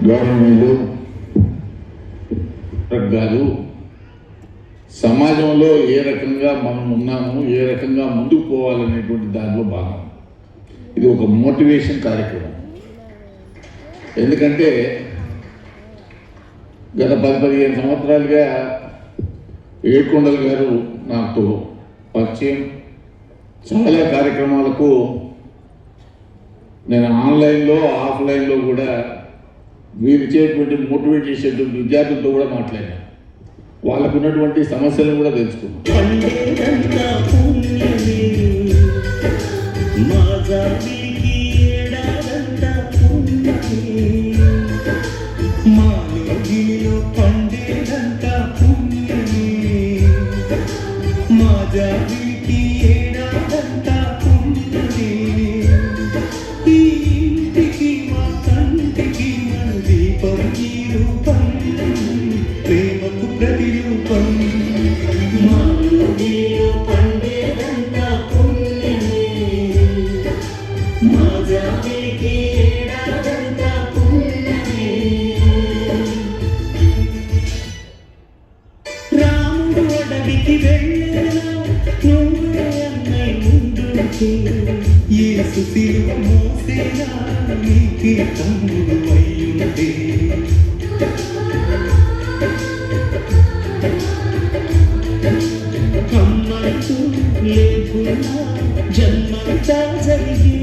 Government గారు సమాజంలో ఏ రకంగా మనం ఉన్నాము, ఏ రకంగా ముందుకు పోవాలనేటువంటి దానిలో భాగం. ఇది ఒక మోటివేషన్ కార్యక్రమం. ఎందుకంటే గత 10-15 సంవత్సరాలుగా ఏడుకొండల గారు నాతో పరిచయం. చాలా కార్యక్రమాలకు నేను ఆన్లైన్లో ఆఫ్లైన్లో కూడా వీరు ఇచ్చేటువంటి మోటివేట్ చేసేటువంటి విద్యార్థులతో కూడా మాట్లాడాను. వాళ్ళకు ఉన్నటువంటి సమస్యలను కూడా తెలుసుకున్నాను. జన్మంతా జరిగే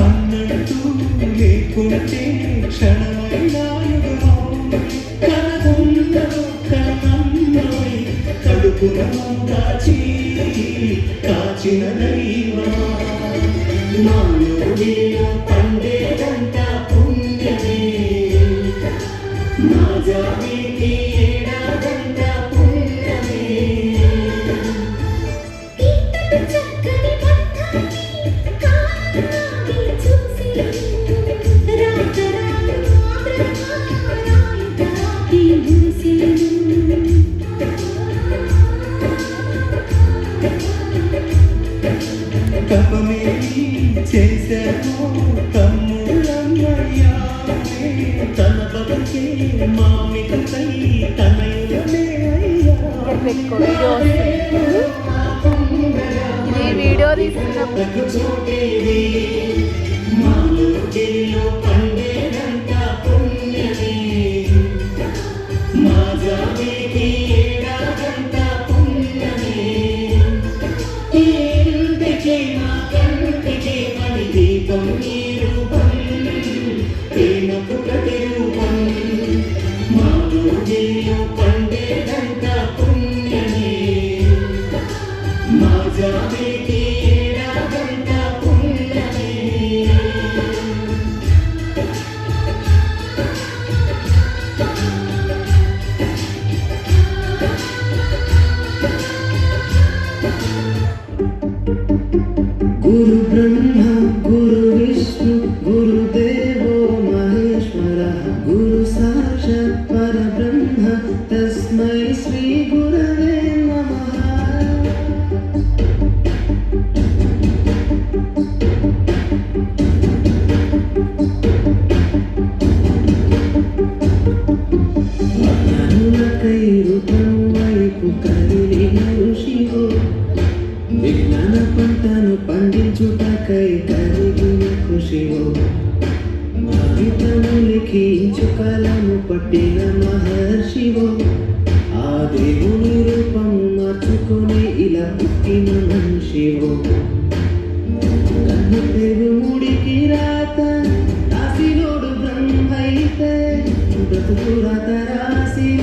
అన్నట్టు లేకుంటే క్షణమైనా కనుకున్నదో కనమ్మై కడుపును కాచిన దైవమా మానవుడిలో పండేదంత పుణ్యమే మా జాతికి ఏడాదంత పుణ్యమే. తపమేమి చేశామో తమ్ముళ్ళమ్మయ్యామే తన బతుకే మామికై తనయులమే అయ్యా. వీడియో తీసుకున్నప్పుడు మాలో పండేదంత పుణ్యమే మా జాతికి ఏడాదంత పుణ్యమే. మా కంటికి మణి దీపం ఈ రూపం ప్రేమకు ప్రతిరూపం మాలో పండేదంత పుణ్యమే మా జాతికి ఏడాదంత పుణ్యమే. గురు బ్రహ్మ గురు విష్ణు గురుదేవో మహేశ్వర గురు సాక్షాత్ పరబ్రహ్మ తస్మై శ్రీ గురవే నమః. జ్ఞానులకై రూపం వైపు కదిలిన ఋషివో విజ్ఞాన పంటను పండించుటకై కలిగిన కృషివో కవితను లిఖించు కలము పట్టిన మహర్షివో ఆ దేవుని రూపం మార్చుకొని ఇలా పుట్టిన మనిషివో కన్ను దేవుడికి రాత రాసినోడు బ్రహ్మైతే బ్రతుకు రాత రాసిన